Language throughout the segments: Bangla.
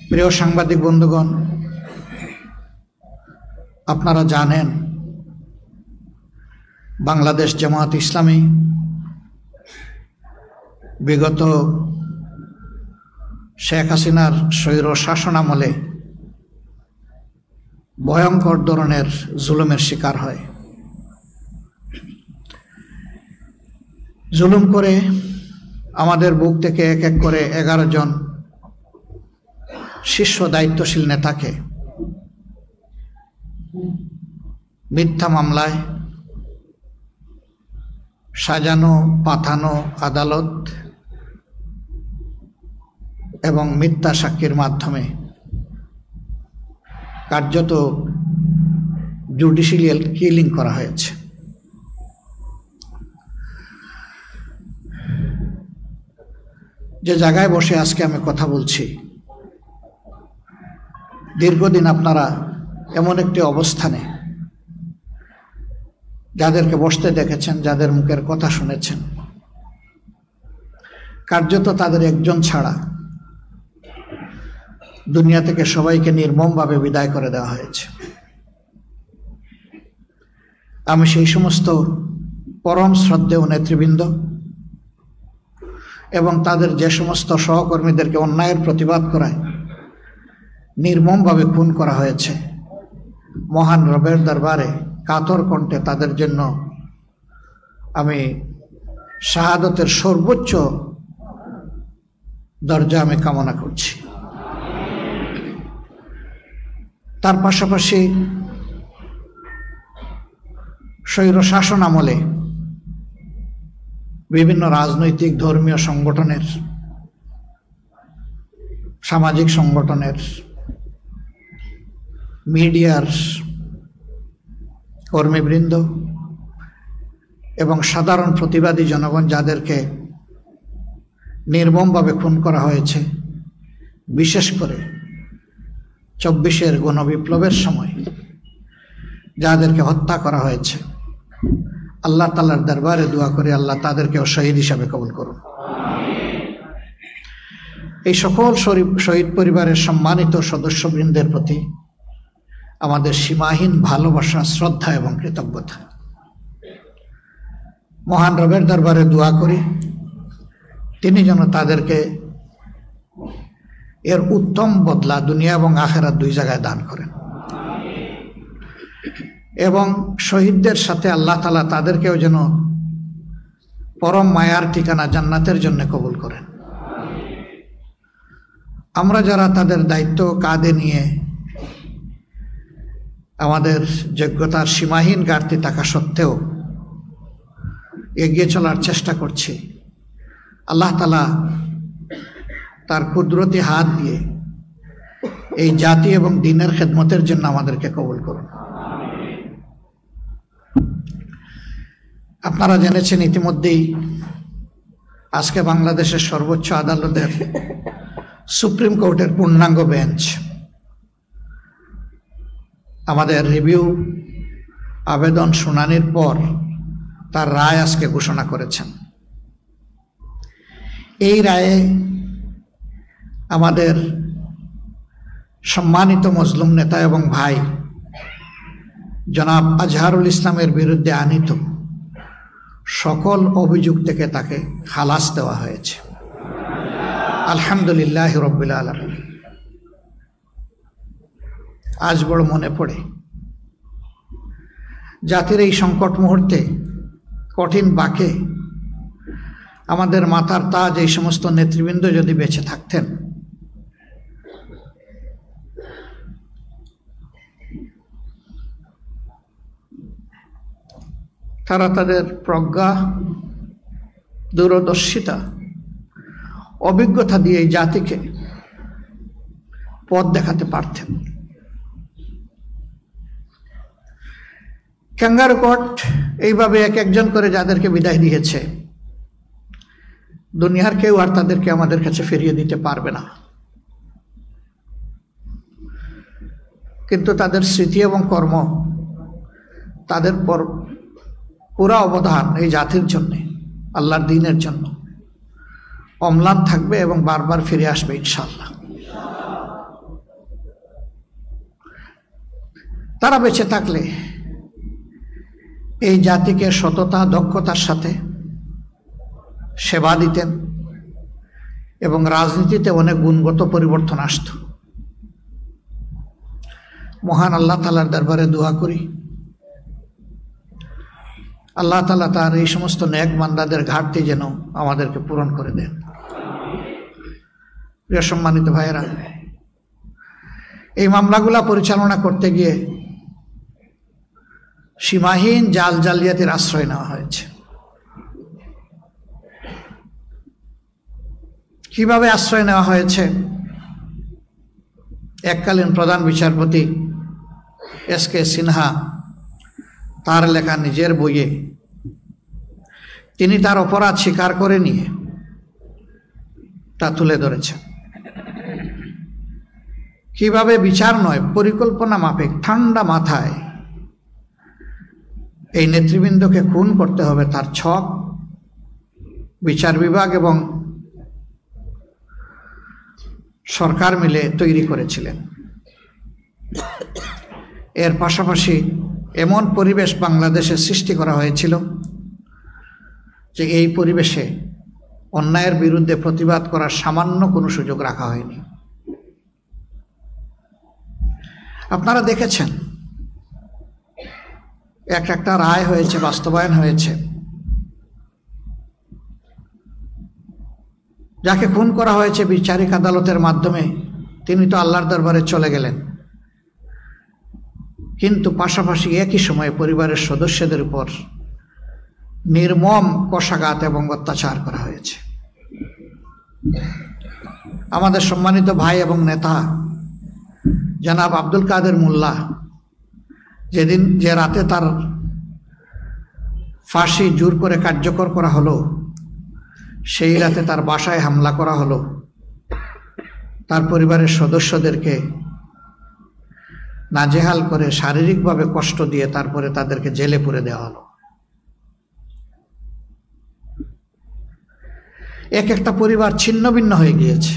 প্রিয় সাংবাদিক বন্ধুগণ, আপনারা জানেন বাংলাদেশ জামায়াত ইসলামী বিগত শেখ হাসিনার স্বৈর শাসনামলে ভয়ঙ্কর ধরনের জুলুমের শিকার হয়। জুলুম করে আমাদের বুক থেকে এক এক করে 11 জন শীর্ষ দায়িত্বশীল নেতাকে মিথ্যা মামলায় সাজানো পাতানো আদালত এবং মিথ্যা সাক্ষীর মাধ্যমে কার্যত জুডিশিয়াল কিলিং করা হয়েছে। যে জায়গায় বসে আজকে আমি কথা বলছি, দীর্ঘদিন আপনারা এমন একটি অবস্থানে যাদেরকে বসতে দেখেছেন, যাদের মুখের কথা শুনেছেন, কার্যত তাদের একজন ছাড়া দুনিয়া থেকে সবাইকে নির্মমভাবে বিদায় করে দেওয়া হয়েছে। আমি সেই সমস্ত পরম শ্রদ্ধেয় নেতৃবৃন্দ এবং তাদের যে সমস্ত সহকর্মীদেরকে অন্যায়ের প্রতিবাদ করায় নির্মমভাবে খুন করা হয়েছে, মহান রবের দরবারে কাতর কণ্ঠে তাদের জন্য আমি শাহাদতের সর্বোচ্চ দরজা আমি কামনা করছি। তার পাশাপাশি স্বৈর শাসন আমলে বিভিন্ন রাজনৈতিক ধর্মীয় সংগঠনের, সামাজিক সংগঠনের, মিডিয়ার কর্মীবৃন্দ এবং সাধারণ প্রতিবাদী জনগণ যাদেরকে নির্মমভাবে খুন করা হয়েছে, বিশেষ করে 24-এর গণবিপ্লবের সময় যাদেরকে হত্যা করা হয়েছে, আল্লাহ তাআলার দরবারে দোয়া করে আল্লাহ তাদেরকেও শহীদ হিসাবে কবুল করুন। এই সকল শহীদ পরিবারের সম্মানিত সদস্যবৃন্দের প্রতি আমাদের সীমাহীন ভালোবাসা, শ্রদ্ধা এবং কৃতজ্ঞতা। মহান রবের দরবারে দোয়া করি তিনি যেন তাদেরকে এর উত্তম বদলা দুনিয়া এবং আখিরাত দুই জায়গায় দান করেন এবং শহীদদের সাথে আল্লাহ তাআলা তাদেরকেও যেন পরম মায়ার ঠিকানা জান্নাতের জন্য কবুল করেন। আমরা যারা তাদের দায়িত্ব কাঁধে নিয়ে আমাদের যোগ্যতার সীমাহীন ঘাটতি থাকা সত্ত্বেও এগিয়ে চলার চেষ্টা করছি, আল্লাহ তাআলা তার কুদরতি হাত দিয়ে এই জাতি এবং দ্বীনের খেদমতের জন্য আমাদেরকে কবুল করুন। আপনারা জেনেছেন ইতিমধ্যেই আজকে বাংলাদেশের সর্বোচ্চ আদালতের সুপ্রিম কোর্টের পূর্ণাঙ্গ বেঞ্চ আমাদের রিভিউ আবেদন শুনানির পর তার রায় আজকে ঘোষণা করেছেন। এই রায়ে আমাদের সম্মানিত মজলুম নেতা এবং ভাই জনাব আজহারুল ইসলামের বিরুদ্ধে আনীত সকল অভিযোগ থেকে তাকে খালাস দেওয়া হয়েছে। আলহামদুলিল্লাহ রাব্বিল আলামিন। আজ বড় মনে পড়ে জাতির এই সংকট মুহূর্তে, কঠিন বাঁকে আমাদের মাথার তাজ এই সমস্ত নেতৃবৃন্দ যদি বেঁচে থাকতেন, তারা তাদের প্রজ্ঞা, দূরদর্শিতা, অভিজ্ঞতা দিয়ে এই জাতিকে পথ দেখাতে পারতেন। ক্যাঙ্গারু কোর্ট এইভাবে এক একজন করে যাদেরকে বিদায় দিয়েছে, দুনিয়ার কেউ আর তাদেরকে আমাদের কাছে ফিরিয়ে দিতে পারবে না। কিন্তু তাদের স্মৃতি এবং কর্ম, তাদের পুরা অবদান এই জাতির জন্য, আল্লাহর দ্বীনের জন্য অম্লান থাকবে এবং বারবার ফিরে আসবে ইনশাআল্লাহ। তারা বেঁচে থাকলে এই জাতিকে সততা দক্ষতার সাথে সেবা দিতেন এবং রাজনীতিতে অনেক গুণগত পরিবর্তন আসত। মহান আল্লাহ তাআলার দরবারে দোয়া করি, আল্লাহ তাআলা তার এই সমস্ত নেক বান্দাদের ঘাটতি যেন আমাদেরকে পূরণ করে দেন। প্রিয় সম্মানিত ভাইয়েরা, এই মামলাগুলা পরিচালনা করতে গিয়ে সীমাহীন জালিয়াতির আশ্রয় নেওয়া হয়েছে। কিভাবে আশ্রয় নেওয়া হয়েছে? এককালীন প্রধান বিচারপতি এস.কে. সিনহা তার লেখা নিজের বইয়ে তিনি তার অপরাধ স্বীকার করে নিয়ে তা তুলে ধরেছেন। কিভাবে বিচার নয়, পরিকল্পনা মাফিক ঠান্ডা মাথায় এই নেতৃবৃন্দকে খুন করতে হবে তার ছক বিচার বিভাগ এবং সরকার মিলে তৈরি করেছিলেন। এর পাশাপাশি এমন পরিবেশ বাংলাদেশে সৃষ্টি করা হয়েছিল যে এই পরিবেশে অন্যায়ের বিরুদ্ধে প্রতিবাদ করার সামান্য কোনো সুযোগ রাখা হয়নি। আপনারা দেখেছেন একটা রায় হয়েছে, বাস্তবায়ন হয়েছে। যাকে খুন করা হয়েছে বিচারিক আদালতের মাধ্যমে তিনি তো আল্লাহর দরবারে চলে গেলেন, কিন্তু পাশাপাশি একই সময়ে পরিবারের সদস্যদের উপর নির্মম কষাঘাত এবং অত্যাচার করা হয়েছে। আমাদের সম্মানিত ভাই এবং নেতা জনাব আব্দুল কাদের মোল্লা যে রাতে তার ফাঁসি জোর করে কার্যকর করা হলো, সেই রাতে তার বাসায় হামলা করা হলো, তার পরিবারের সদস্যদেরকে নাজেহাল করে শারীরিকভাবে কষ্ট দিয়ে তারপরে তাদেরকে জেলে পুরে দেওয়া হলো। একটা পরিবার ছিন্ন ভিন্ন হয়ে গিয়েছে।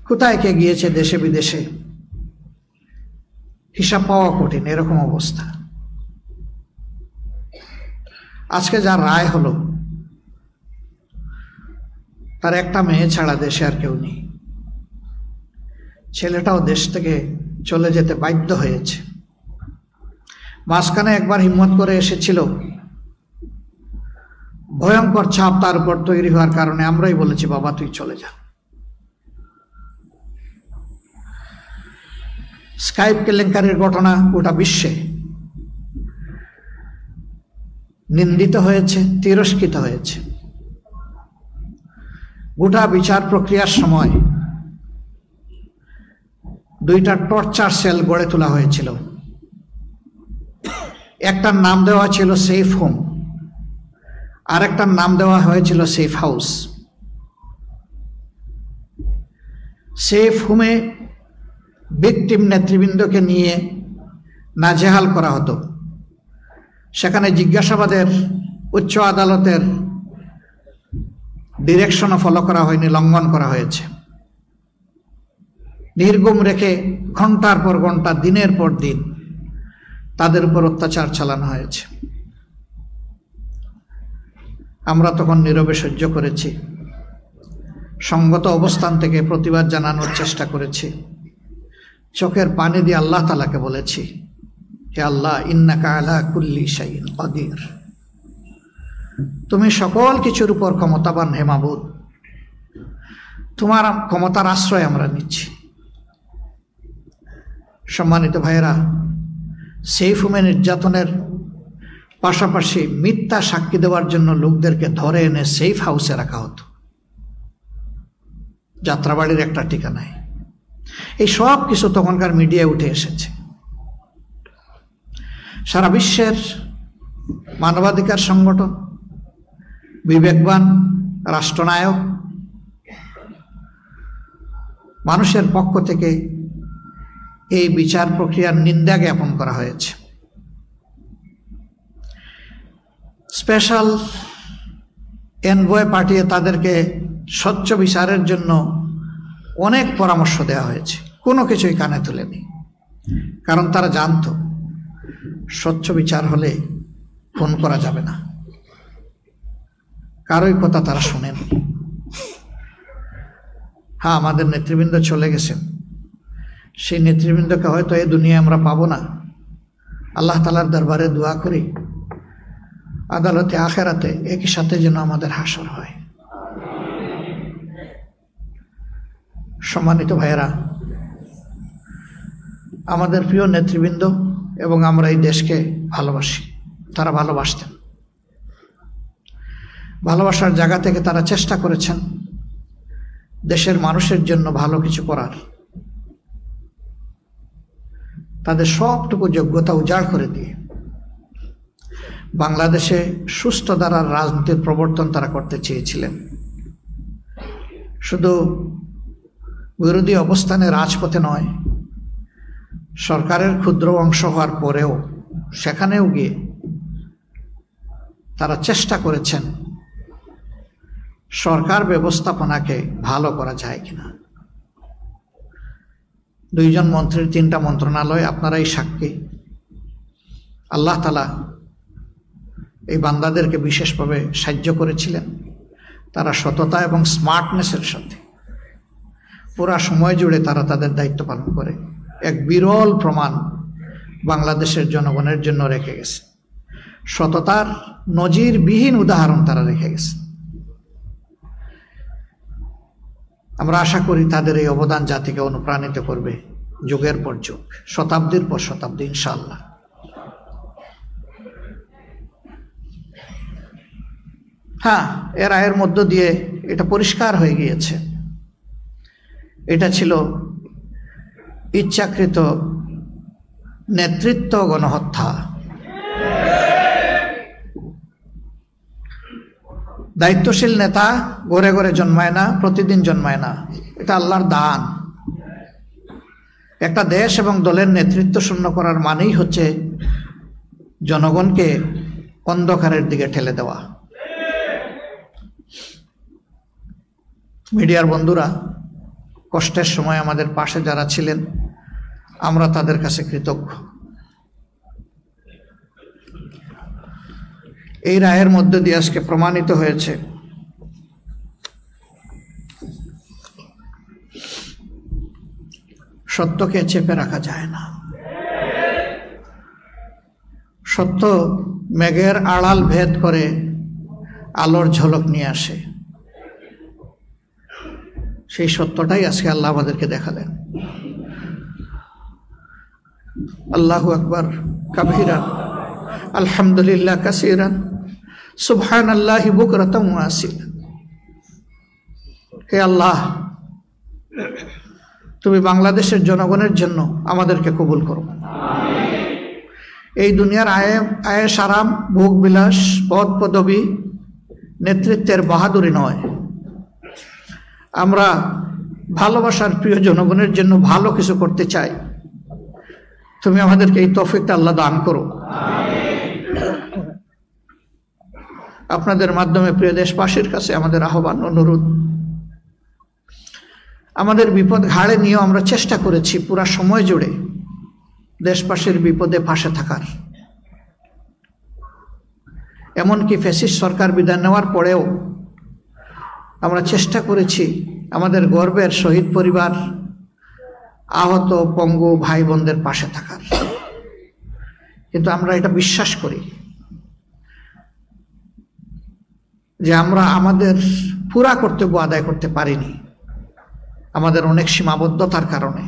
কোথায় কে গিয়েছে দেশে বিদেশে হিসাব পাওয়া কঠিন, এরকম অবস্থা। আজকে যার রায় হলো তার একটা মেয়ে ছাড়া দেশে আর কেউ নেই। ছেলেটাও দেশ থেকে চলে যেতে বাধ্য হয়েছে। মাঝখানে একবার হিম্মত করে এসেছিল, ভয়ঙ্কর ছাপ তার উপর তৈরি হওয়ার কারণে আমরাই বলেছি বাবা তুই চলে যা। স্কাইপ কেলেঙ্কারির ঘটনা গোটা বিশ্বে নিন্দিত হয়েছে, তিরস্কৃত হয়েছে। গোটা বিচার প্রক্রিয়ার সময় দুইটা টর্চার সেল গড়ে তোলা হয়েছিল। একটার নাম দেওয়া ছিল সেফ হোম, আর একটার নাম দেওয়া হয়েছিল সেফ হাউস। সেফ হোমে ভিকটিম নেতৃবৃন্দকে নিয়ে নাজেহাল করা হতো। সেখানে জিজ্ঞাসাবাদের উচ্চ আদালতের ডিরেকশনও ফলো করা হয়নি, লঙ্ঘন করা হয়েছে। নির্গুম রেখে ঘন্টার পর ঘন্টা, দিনের পর দিন তাদের উপর অত্যাচার চালানো হয়েছে। আমরা তখন নীরবে সহ্য করেছি, সঙ্গত অবস্থান থেকে প্রতিবাদ জানানোর চেষ্টা করেছি। চোখের পানি দিয়ে আল্লাহ তাআলাকে বলেছি, হে আল্লাহ, ইন্নাকা আলা কুল্লি শাইইন কাদির, তুমি সকল কিছুর উপর ক্ষমতাবান, হে মাবুদ, তোমার ক্ষমতার আশ্রয় আমরা নিচ্ছি। সম্মানিত ভাইয়েরা, সেফ হোমে নির্যাতনের পাশাপাশি মিথ্যা সাক্ষী দেওয়ার জন্য লোকদেরকে ধরে এনে সেফ হাউসে রাখা হতো, যাত্রাবাড়ির একটা ঠিকানায়। এই সব কিছু তখনকার মিডিয়ায় উঠে এসেছে। সারা বিশ্বের মানবাধিকার সংগঠন, বিবেকবান রাষ্ট্রনায়ক, মানুষের পক্ষ থেকে এই বিচার প্রক্রিয়ার নিন্দা জ্ঞাপন করা হয়েছে। স্পেশাল এনভয় পাঠিয়ে তাদেরকে স্বচ্ছ বিচারের জন্য অনেক পরামর্শ দেওয়া হয়েছে। কোনো কিছুই কানে তুলেনি, কারণ তারা জানতো স্বচ্ছ বিচার হলে খুন করা যাবে না। কারোই কথা তারা শোনেন। হ্যাঁ, আমাদের নেতৃবৃন্দ চলে গেছেন, সেই নেতৃবৃন্দকে হয়তো এই দুনিয়ায় আমরা পাবো না। আল্লাহ তাআলার দরবারে দোয়া করি আদালতে আখেরাতে একই সাথে যেন আমাদের হাসর হয়। সম্মানিত ভাইয়েরা, আমাদের প্রিয় নেতৃবৃন্দ এবং আমরা এই দেশকে ভালোবাসি, তারা ভালোবাসতেন। ভালোবাসার জায়গা থেকে তারা চেষ্টা করেছেন দেশের মানুষের জন্য ভালো কিছু করার। তাদের সবটুকু যোগ্যতা উজাড় করে দিয়ে বাংলাদেশে সুস্থ ধারার রাজনীতির প্রবর্তন তারা করতে চেয়েছিলেন। শুধু বিরোধী অবস্থানে রাজপথে নয়, সরকারের ক্ষুদ্র অংশ হওয়ার পরেও সেখানেও গিয়ে তারা চেষ্টা করেছেন সরকার ব্যবস্থাপনাকে ভালো করা যায় কিনা। 2 জন মন্ত্রীর 3টা মন্ত্রণালয়, আপনারাই সাক্ষী। আল্লাহ তাআলা এই বান্দাদেরকে বিশেষভাবে সাহায্য করেছিলেন। তারা সততা এবং স্মার্টনেসের সাথে পুরা সময় জুড়ে তারা তাদের দায়িত্ব পালন করে এক বিরল প্রমাণ বাংলাদেশের জনগণের জন্য রেখে গেছে। সততার নজিরবিহীন উদাহরণ তারা রেখে গেছে। আমরা আশা করি তাদের এই অবদান জাতিকে অনুপ্রাণিত করবে যুগের পর যুগ, শতাব্দীর পর শতাব্দী, ইনশাআল্লাহ। হ্যাঁ, এর রায়ের মধ্য দিয়ে এটা পরিষ্কার হয়ে গিয়েছে, এটা ছিল ইচ্ছাকৃত নেতৃত্ব গণহত্যা। দায়িত্বশীল নেতা ঘরে ঘরে জন্মায় না, প্রতিদিন জন্মায় না, এটা আল্লাহর দান। একটা দেশ এবং দলের নেতৃত্ব শূন্য করার মানেই হচ্ছে জনগণকে অন্ধকারের দিকে ঠেলে দেওয়া। মিডিয়ার বন্ধুরা, কষ্টের সময় আমাদের পাশে যারা ছিলেন, আমরা তাদের কাছে কৃতজ্ঞ। এই রায়ের মধ্যে দিয়ে আজকে প্রমাণিত হয়েছে সত্যকে চেপে রাখা যায় না। সত্য মেঘের আড়াল ভেদ করে আলোর ঝলক নিয়ে আসে। সেই সত্যটাই আজকে আল্লাহ আমাদেরকে দেখালেন। আল্লাহু আকবার কাবীরা, আলহামদুলিল্লাহ কাসীরান, সুবহানাল্লাহি বুকরাতাম ওয়া আসীলা। হে আল্লাহ, তুমি বাংলাদেশের জনগণের জন্য আমাদেরকে কবুল করো। এই দুনিয়ার আয়েশ আরাম, ভোগ বিলাস, পদ পদবী, নেতৃত্বের বাহাদুরি নয়, আমরা ভালোবাসার প্রিয় জনগণের জন্য ভালো কিছু করতে চাই। তুমি আমাদেরকে এই তৌফিকটা আল্লাহ দান করো। আপনাদের মাধ্যমে প্রিয় দেশবাসীর কাছে আমাদের আহ্বান, অনুরোধ, আমাদের বিপদ ঘাড়ে নিয়েও আমরা চেষ্টা করেছি পুরা সময় জুড়ে দেশবাসীর বিপদে পাশে থাকার। এমনকি ফ্যাসিস্ট সরকার বিদায় নেওয়ার পরেও আমরা চেষ্টা করেছি আমাদের গর্বের শহীদ পরিবার, আহত পঙ্গু ভাই বোনদের পাশে থাকার। কিন্তু আমরা এটা বিশ্বাস করি যে আমরা আমাদের পুরা কর্তব্য আদায় করতে পারিনি, আমাদের অনেক সীমাবদ্ধতার কারণে।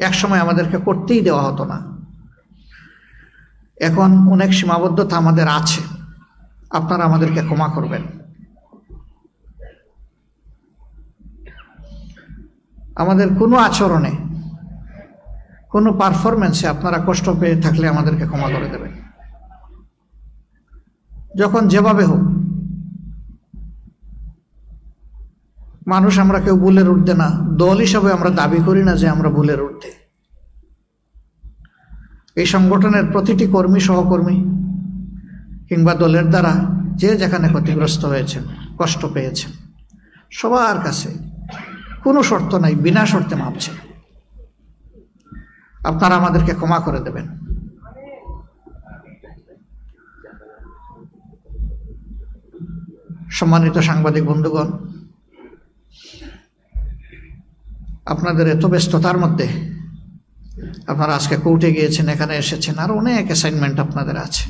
একসময় আমাদেরকে করতেই দেওয়া হতো না, এখন অনেক সীমাবদ্ধতা আমাদের আছে। আপনারা আমাদেরকে ক্ষমা করবেন। আমাদের কোনো আচরণে, কোনো পারফরমেন্সে আপনারা কষ্ট পেয়ে থাকলে আমাদেরকে ক্ষমা করে দেবেন। যখন যেভাবে হোক, মানুষ আমরা কেউ ভুলের ঊর্ধ্বে না। দল হিসাবে আমরা দাবি করি না যে আমরা ভুলের ঊর্ধ্বে। এই সংগঠনের প্রতিটি কর্মী, সহকর্মী কিংবা দলের দ্বারা যে যেখানে ক্ষতিগ্রস্ত হয়েছেন, কষ্ট পেয়েছেন, সবার কাছে কোনো শর্ত নাই, বিনা শর্তে মাপ চাই। আপনারা আমাদেরকে ক্ষমা করে দেবেন। সম্মানিত সাংবাদিক বন্ধুগণ, আপনাদের এত ব্যস্ততার মধ্যে আপনারা আজকে কোর্টে গিয়েছেন, এখানে এসেছেন, আর অনেক অ্যাসাইনমেন্ট আপনাদের আছে।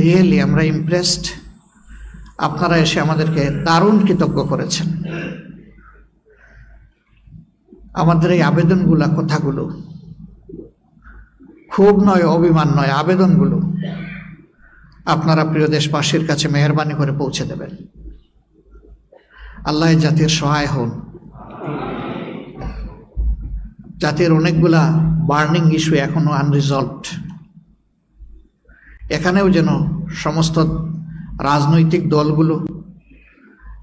রিয়েলি আমরা ইমপ্রেসড। আপনারা এসে আমাদেরকে দারুণ কৃতজ্ঞ করেছেন। আমাদের এই আবেদনগুলা, কথাগুলো খুব নয়, অভিমান নয়, আবেদনগুলো আপনারা প্রিয় দেশবাসীর কাছে মেহেরবানি করে পৌঁছে দেবেন। আল্লাহ জাতির সহায় হন। জাতির অনেকগুলা বার্নিং ইস্যু এখনো আনরিজলভড। এখানেও যেন সমস্ত রাজনৈতিক দলগুলো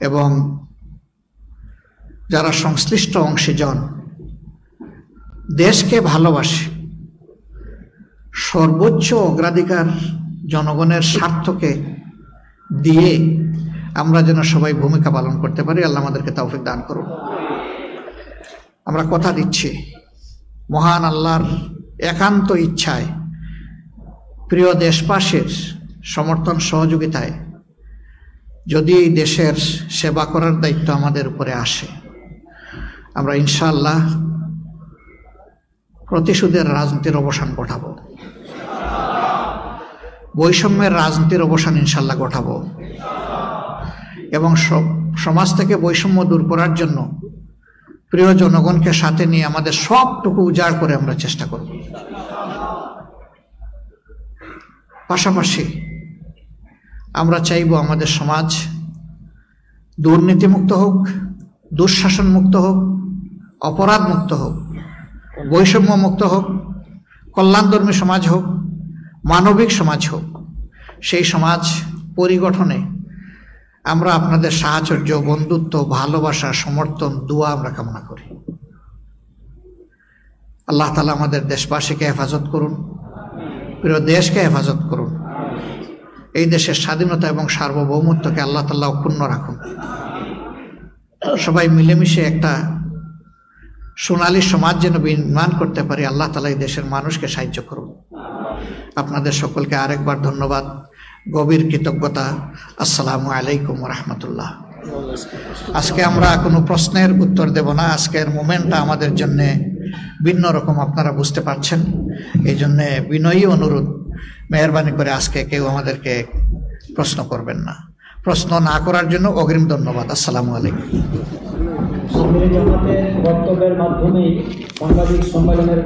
এবং যারা সংশ্লিষ্ট অংশীজন দেশকে ভালোবাসে, সর্বোচ্চ অগ্রাধিকার জনগণের স্বার্থকে দিয়ে আমরা যেন সবাই ভূমিকা পালন করতে পারি। আল্লাহ আমাদেরকে তৌফিক দান করুন। আমরা কথা দিচ্ছি, মহান আল্লাহর একান্ত ইচ্ছায়, প্রিয় দেশবাসীর সমর্থন সহযোগিতায় যদি এই দেশের সেবা করার দায়িত্ব আমাদের উপরে আসে, আমরা ইনশাআল্লাহ প্রতিশোধের রাজনীতির অবসান ঘটাবো, বৈষম্যের রাজনীতির অবসান ইনশাআল্লাহ ঘটাবো, এবং সমাজ থেকে বৈষম্য দূর করার জন্য প্রিয় জনগণকে সাথে নিয়ে আমাদের সবটুকু উজাড় করে আমরা চেষ্টা করব। পাশাপাশি আমরা চাইব আমাদের সমাজ দুর্নীতিমুক্ত হোক, দুঃশাসন মুক্ত হোক, অপরাধ মুক্ত হোক, বৈষম্য মুক্ত হোক, কল্যাণধর্মী সমাজ হোক, মানবিক সমাজ হোক। সেই সমাজ পরিগঠনে আমরা আপনাদের সাহচর্য, বন্ধুত্ব, ভালোবাসা, সমর্থন, দোয়া আমরা কামনা করি। আল্লাহ তাআলা আমাদের দেশবাসীকে হেফাজত করুন, প্রিয় দেশকে হেফাজত করুন। এই দেশের স্বাধীনতা এবং সার্বভৌমত্বকে আল্লাহ তাআলা অক্ষুণ্ণ রাখুন। সবাই মিলেমিশে একটা সোনালী সমাজ যেন নির্মাণ করতে পারি। আল্লাহ তাআলা এই দেশের মানুষকে সাহায্য করুন। আপনাদের সকলকে আরেকবার ধন্যবাদ, গভীর কৃতজ্ঞতা। আসসালামু আলাইকুম ওয়া রাহমাতুল্লাহ। আজকে আমরা কোনো প্রশ্নের উত্তর দেব না। আজকের মোমেন্টটা আমাদের জন্য ভিন্ন রকম, আপনারা বুঝতে পারছেন। এই জন্যে বিনয়ী অনুরোধ, মেহরবানি করে আজকে কেউ আমাদেরকে প্রশ্ন করবেন না। প্রশ্ন না করার জন্য অগ্রিম ধন্যবাদ। আসসালামু আলাইকুম। বক্তব্যের মাধ্যমে সাংবাদিক সম্মেলনের